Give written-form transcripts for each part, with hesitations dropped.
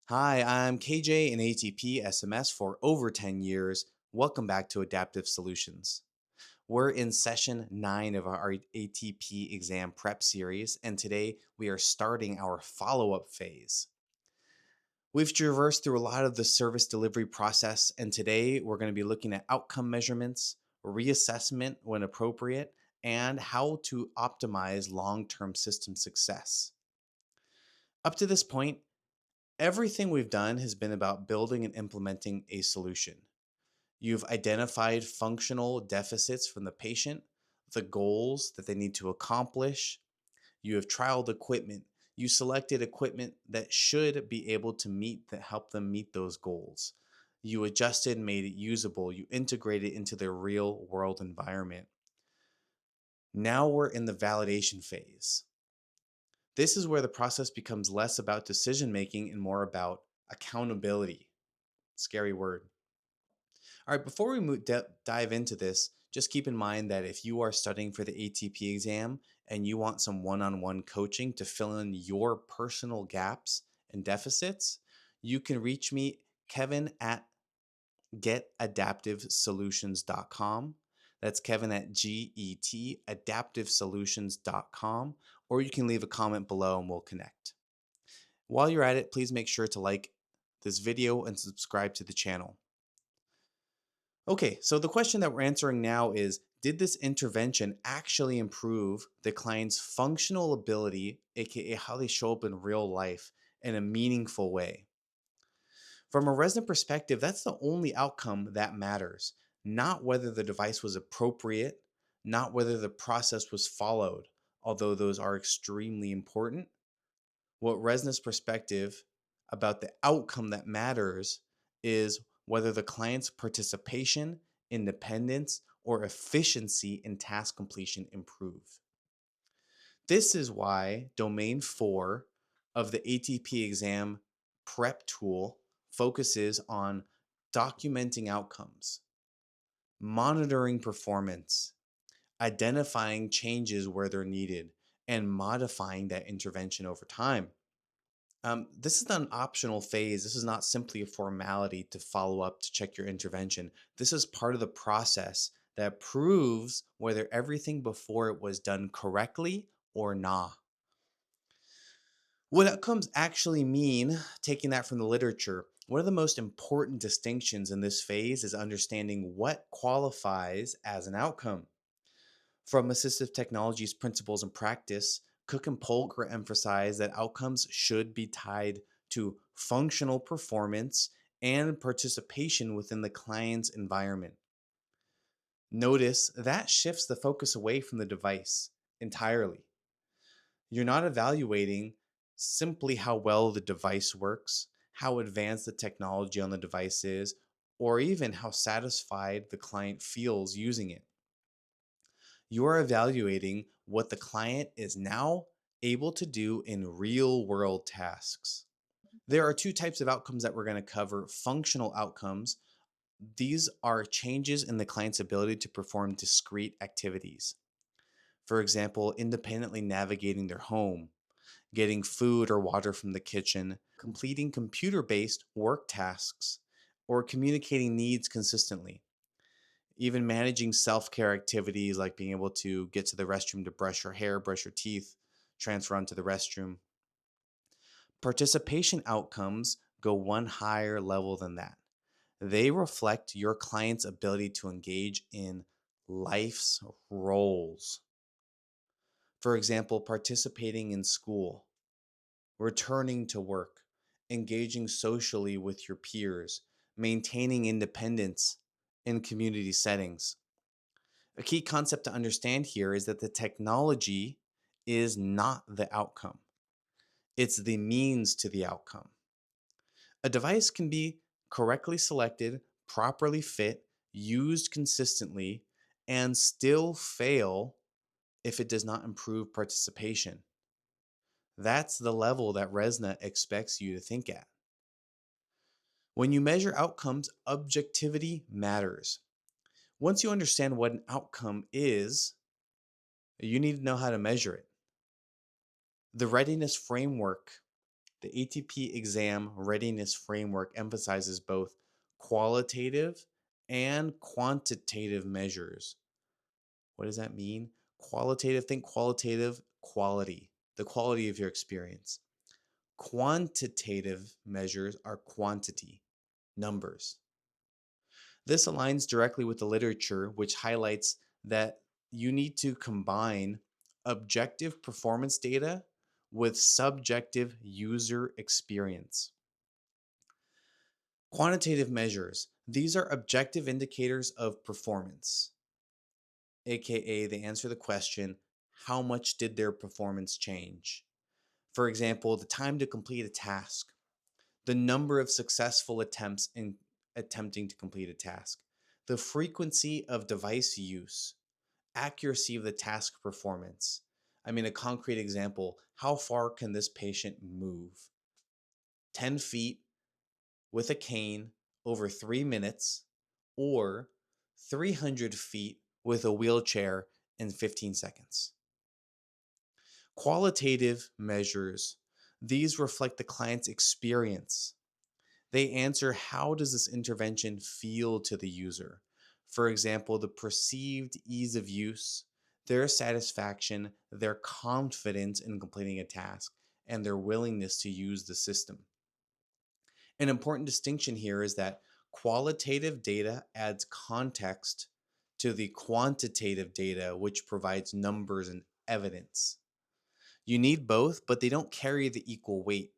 Hi, I'm KJ in ATP SMS for over 10 years. Welcome back to Adaptive Solutions. We're in session 9 of our ATP exam prep series, and today we are starting our follow up phase. We've traversed through a lot of the service delivery process, and today we're going to be looking at outcome measurements, reassessment when appropriate, and how to optimize long term system success. Up to this point, everything we've done has been about building and implementing a solution. You've identified functional deficits from the patient, the goals that they need to accomplish. You have trialed equipment. You selected equipment that should be able to help them meet those goals. You adjusted and made it usable. You integrated it into their real world environment. Now we're in the validation phase. This is where the process becomes less about decision making and more about accountability. Scary word. All right, before we dive into this, just keep in mind that if you are studying for the ATP exam and you want some one on one coaching to fill in your personal gaps and deficits, you can reach me, Kevin, at getadaptivesolutions.com. That's Kevin at getadaptivesolutions.com, or you can leave a comment below and we'll connect. While you're at it, please make sure to like this video and subscribe to the channel. Okay, so the question that we're answering now is, did this intervention actually improve the client's functional ability, aka how they show up in real life, in a meaningful way? From a resident perspective, that's the only outcome that matters, not whether the device was appropriate, not whether the process was followed, although those are extremely important. What RESNA's perspective about the outcome that matters is whether the client's participation, independence, or efficiency in task completion improve. This is why Domain 4 of the ATP exam prep tool focuses on documenting outcomes, monitoring performance, identifying changes where they're needed, and modifying that intervention over time. This is not an optional phase. This is not simply a formality to follow up to check your intervention. This is part of the process that proves whether everything before it was done correctly or not. What outcomes actually mean, taking that from the literature, one of the most important distinctions in this phase is understanding what qualifies as an outcome. From assistive technologies principles and practice, Cook and Polk emphasize that outcomes should be tied to functional performance and participation within the client's environment. Notice that shifts the focus away from the device entirely. You're not evaluating simply how well the device works, how advanced the technology on the device is, or even how satisfied the client feels using it. You are evaluating what the client is now able to do in real world tasks. There are two types of outcomes that we're going to cover: functional outcomes. These are changes in the client's ability to perform discrete activities. For example, independently navigating their home, getting food or water from the kitchen, completing computer based work tasks, or communicating needs consistently. Even managing self care activities like being able to get to the restroom to brush your hair, brush your teeth, transfer onto the restroom. Participation outcomes go one higher level than that. They reflect your client's ability to engage in life's roles. For example, participating in school, returning to work, engaging socially with your peers, maintaining independence in community settings. A key concept to understand here is that the technology is not the outcome, it's the means to the outcome. A device can be correctly selected, properly fit, used consistently, and still fail if it does not improve participation. That's the level that RESNA expects you to think at. When you measure outcomes, objectivity matters. Once you understand what an outcome is, you need to know how to measure it. The readiness framework The ATP exam readiness framework emphasizes both qualitative and quantitative measures. What does that mean? Qualitative, think qualitative, quality, the quality of your experience. Quantitative measures are quantity, numbers. This aligns directly with the literature, which highlights that you need to combine objective performance data with subjective user experience. Quantitative measures, these are objective indicators of performance, aka they answer the question, how much did their performance change? For example, the time to complete a task, the number of successful attempts in attempting to complete a task, the frequency of device use, accuracy of the task performance. I mean, a concrete example, how far can this patient move? 10 feet with a cane over 3 minutes, or 300 feet with a wheelchair in 15 seconds. Qualitative measures, these reflect the client's experience. They answer, how does this intervention feel to the user? For example, the perceived ease of use, their satisfaction, their confidence in completing a task, and their willingness to use the system. An important distinction here is that qualitative data adds context to the quantitative data, which provides numbers and evidence. You need both, but they don't carry the equal weight.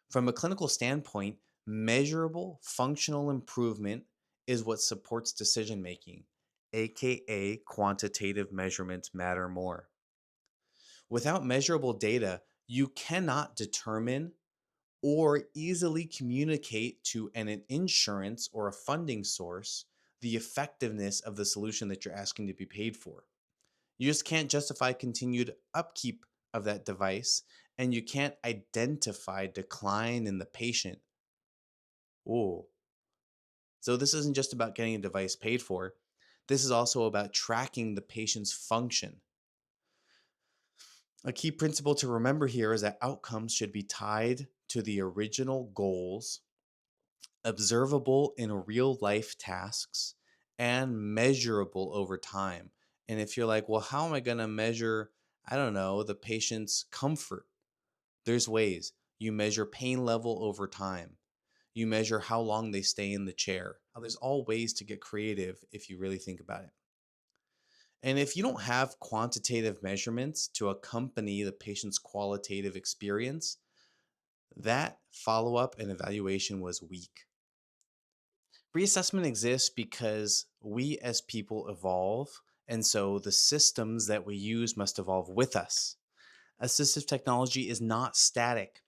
From a clinical standpoint, measurable functional improvement is what supports decision making, aka quantitative measurements matter more. Without measurable data, you cannot determine or easily communicate to an insurance or a funding source the effectiveness of the solution that you're asking to be paid for. You just can't justify continued upkeep of that device, and you can't identify decline in the patient. Oh, so this isn't just about getting a device paid for. This is also about tracking the patient's function. A key principle to remember here is that outcomes should be tied to the original goals, observable in real life tasks, and measurable over time. And if you're like, well, how am I going to measure, I don't know, the patient's comfort? There's ways. You measure pain level over time. You measure how long they stay in the chair. Now, there's all ways to get creative if you really think about it. And if you don't have quantitative measurements to accompany the patient's qualitative experience, that follow up and evaluation was weak. Reassessment exists because we as people evolve, and so the systems that we use must evolve with us. Assistive technology is not static.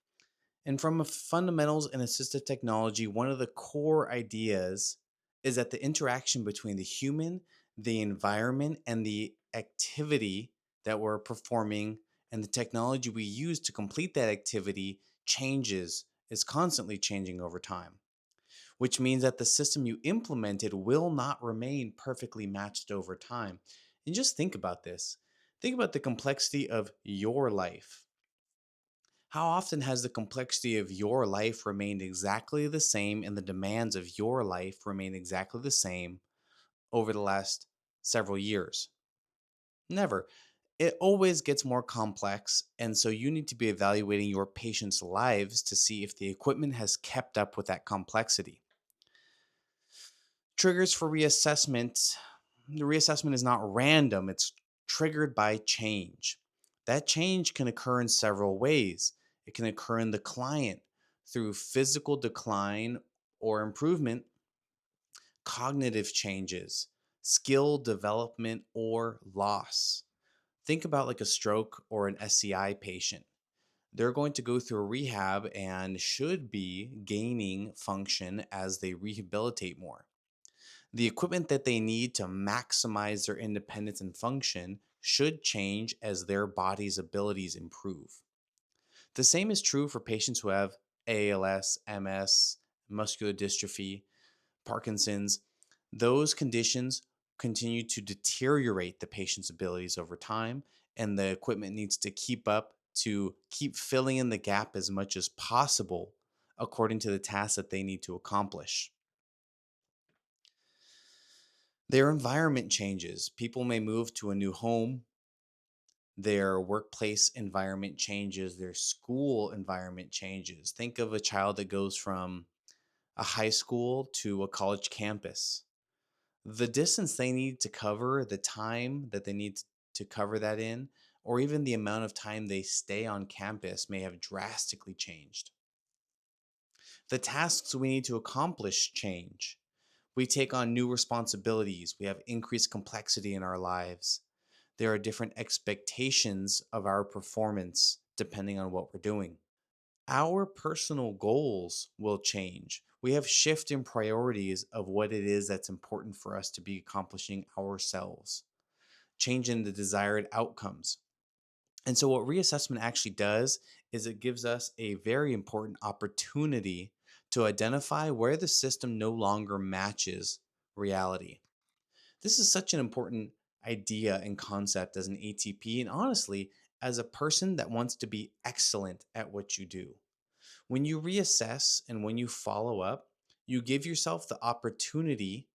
And from a fundamentals in assistive technology, one of the core ideas is that the interaction between the human, the environment, and the activity that we're performing and the technology we use to complete that activity changes, is constantly changing over time, which means that the system you implemented will not remain perfectly matched over time. And just think about this. Think about the complexity of your life. How often has the complexity of your life remained exactly the same and the demands of your life remained exactly the same over the last several years? Never. It always gets more complex, and so you need to be evaluating your patients' lives to see if the equipment has kept up with that complexity. Triggers for reassessment. The reassessment is not random, it's triggered by change. That change can occur in several ways. It can occur in the client through physical decline or improvement, cognitive changes, skill development, or loss. Think about like a stroke or an SCI patient. They're going to go through a rehab and should be gaining function as they rehabilitate more. The equipment that they need to maximize their independence and function should change as their body's abilities improve. The same is true for patients who have ALS, MS, muscular dystrophy, Parkinson's. Those conditions continue to deteriorate the patient's abilities over time, and the equipment needs to keep up to keep filling in the gap as much as possible according to the tasks that they need to accomplish. Their environment changes. People may move to a new home, their workplace environment changes, their school environment changes. Think of a child that goes from a high school to a college campus. The distance they need to cover, the time that they need to cover that in, or even the amount of time they stay on campus may have drastically changed. The tasks we need to accomplish change. We take on new responsibilities. We have increased complexity in our lives. There are different expectations of our performance depending on what we're doing. Our personal goals will change. We have shift in priorities of what it is that's important for us to be accomplishing ourselves, change in the desired outcomes. And so, what reassessment actually does is it gives us a very important opportunity to identify where the system no longer matches reality. This is such an important idea and concept as an ATP, and honestly, as a person that wants to be excellent at what you do. When you reassess and when you follow up, you give yourself the opportunity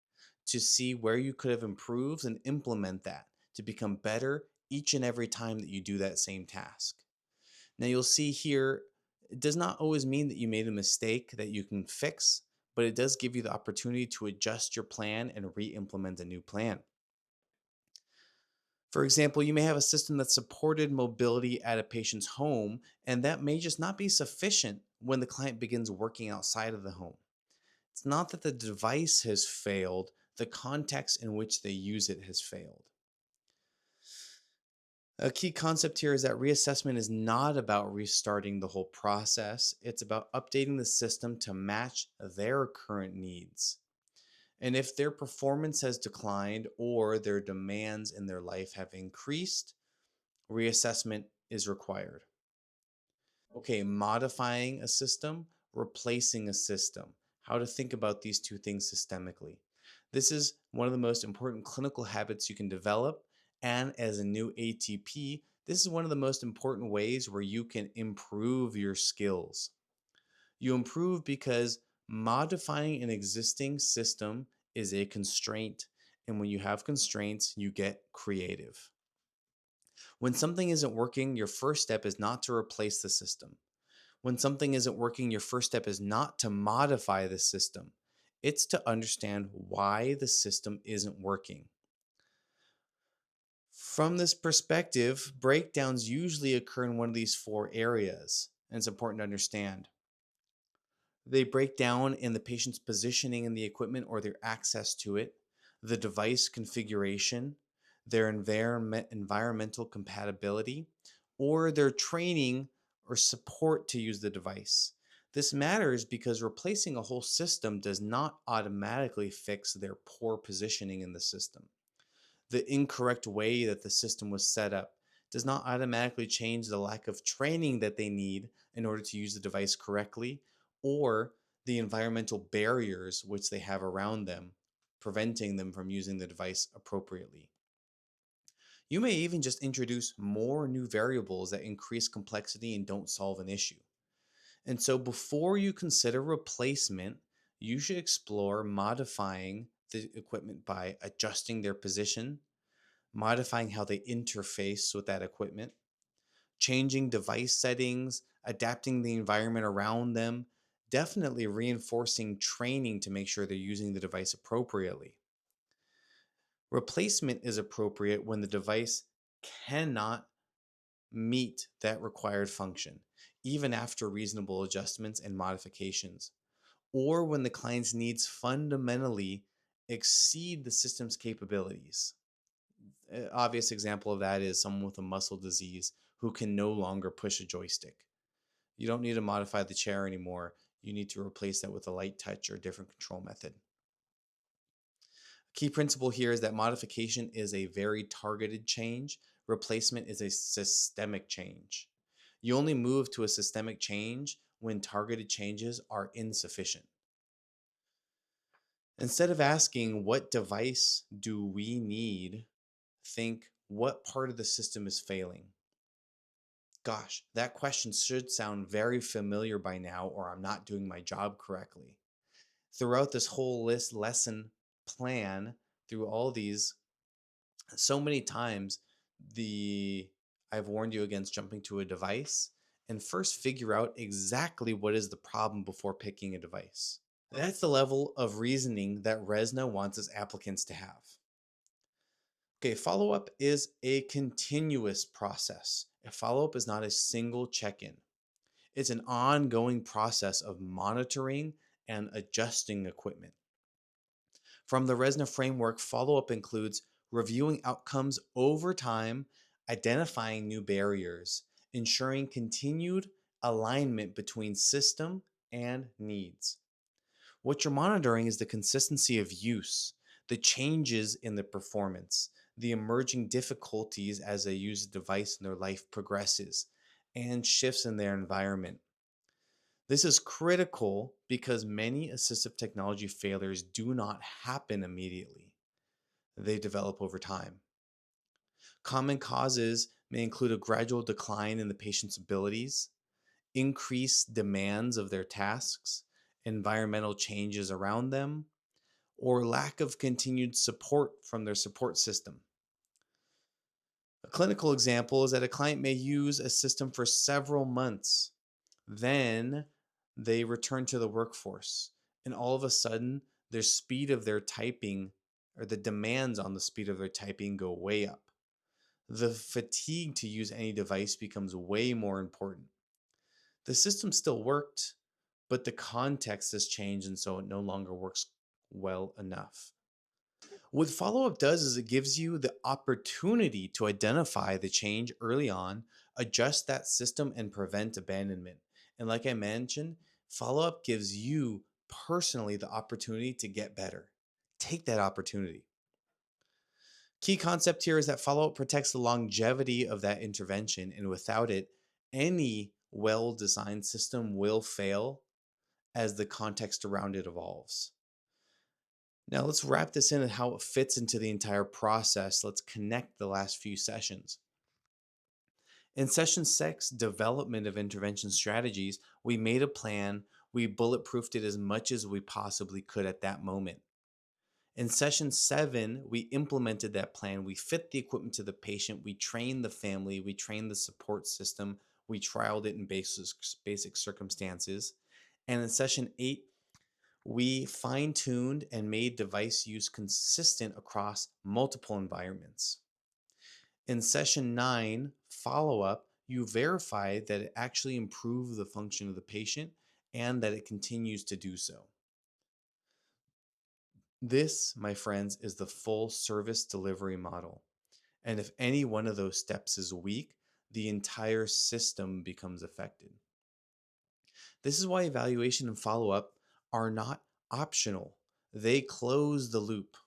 to see where you could have improved and implement that to become better each and every time that you do that same task. Now, you'll see here, it does not always mean that you made a mistake that you can fix, but it does give you the opportunity to adjust your plan and re implement a new plan. For example, you may have a system that supported mobility at a patient's home, and that may just not be sufficient when the client begins working outside of the home. It's not that the device has failed, the context in which they use it has failed. A key concept here is that reassessment is not about restarting the whole process, it's about updating the system to match their current needs. And if their performance has declined or their demands in their life have increased, reassessment is required. Okay, modifying a system, replacing a system. How to think about these two things systemically. This is one of the most important clinical habits you can develop. And as a new ATP, this is one of the most important ways where you can improve your skills. You improve because modifying an existing system is a constraint. And when you have constraints, you get creative. When something isn't working, your first step is not to replace the system. When something isn't working, your first step is not to modify the system. It's to understand why the system isn't working. From this perspective, breakdowns usually occur in one of these four areas, and it's important to understand. They break down in the patient's positioning in the equipment or their access to it, the device configuration, their environmental compatibility, or their training or support to use the device. This matters because replacing a whole system does not automatically fix their poor positioning in the system. The incorrect way that the system was set up does not automatically change the lack of training that they need in order to use the device correctly or the environmental barriers which they have around them, preventing them from using the device appropriately. You may even just introduce more new variables that increase complexity and don't solve an issue. And so, before you consider replacement, you should explore modifying the equipment by adjusting their position, modifying how they interface with that equipment, changing device settings, adapting the environment around them, definitely reinforcing training to make sure they're using the device appropriately. Replacement is appropriate when the device cannot meet that required function, even after reasonable adjustments and modifications, or when the client's needs fundamentally exceed the system's capabilities. An obvious example of that is someone with a muscle disease who can no longer push a joystick. You don't need to modify the chair anymore. You need to replace that with a light touch or a different control method. Key principle here is that modification is a very targeted change, replacement is a systemic change. You only move to a systemic change when targeted changes are insufficient. Instead of asking, what device do we need? Think, what part of the system is failing? Gosh, that question should sound very familiar by now, or I'm not doing my job correctly. Throughout this whole lesson plan, through all these, so many times the I've warned you against jumping to a device and first figure out exactly what is the problem before picking a device. That's the level of reasoning that RESNA wants its applicants to have. Okay, follow up is a continuous process. A follow up is not a single check in, it's an ongoing process of monitoring and adjusting equipment. From the RESNA framework, follow up includes reviewing outcomes over time, identifying new barriers, ensuring continued alignment between system and needs. What you're monitoring is the consistency of use, the changes in the performance, the emerging difficulties as they use the device and their life progresses, and shifts in their environment. This is critical because many assistive technology failures do not happen immediately. They develop over time. Common causes may include a gradual decline in the patient's abilities, increased demands of their tasks, environmental changes around them, or lack of continued support from their support system. A clinical example is that a client may use a system for several months. Then they return to the workforce, and all of a sudden, their speed of their typing or the demands on the speed of their typing go way up. The fatigue to use any device becomes way more important. The system still worked, but the context has changed, and so it no longer works well enough. What follow up does is it gives you the opportunity to identify the change early on, adjust that system, and prevent abandonment. And like I mentioned, follow up gives you personally the opportunity to get better. Take that opportunity. Key concept here is that follow up protects the longevity of that intervention, and without it, any well designed system will fail as the context around it evolves. Now, let's wrap this in and how it fits into the entire process. Let's connect the last few sessions. In session 6, development of intervention strategies, we made a plan. We bulletproofed it as much as we possibly could at that moment. In session 7, we implemented that plan. We fit the equipment to the patient. We trained the family. We trained the support system. We trialed it in basic circumstances. And in session 8, we fine-tuned and made device use consistent across multiple environments. In session 9, follow-up, you verify that it actually improved the function of the patient and that it continues to do so. This, my friends, is the full service delivery model. And if any one of those steps is weak, the entire system becomes affected. This is why evaluation and follow-up are not optional. They close the loop.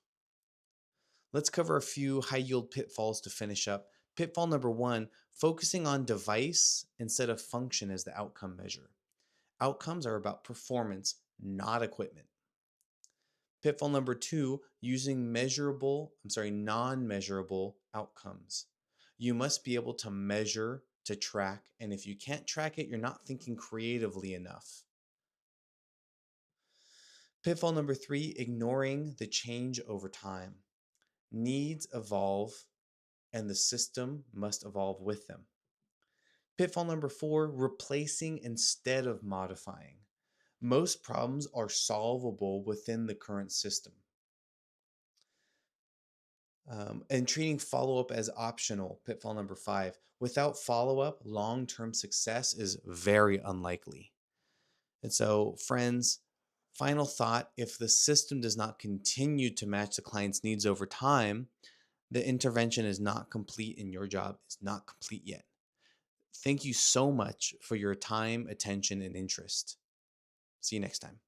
Let's cover a few high-yield pitfalls to finish up. Pitfall number 1, focusing on device instead of function as the outcome measure. Outcomes are about performance, not equipment. Pitfall number 2, using non-measurable outcomes. You must be able to measure, to track, and if you can't track it, you're not thinking creatively enough. Pitfall number 3, ignoring the change over time. Needs evolve, and the system must evolve with them. Pitfall number 4, replacing instead of modifying. Most problems are solvable within the current system. And treating follow-up as optional, pitfall number 5. Without follow-up, long-term success is very unlikely. And so, friends, final thought, if the system does not continue to match the client's needs over time, the intervention is not complete and your job is not complete yet. Thank you so much for your time, attention, and interest. See you next time.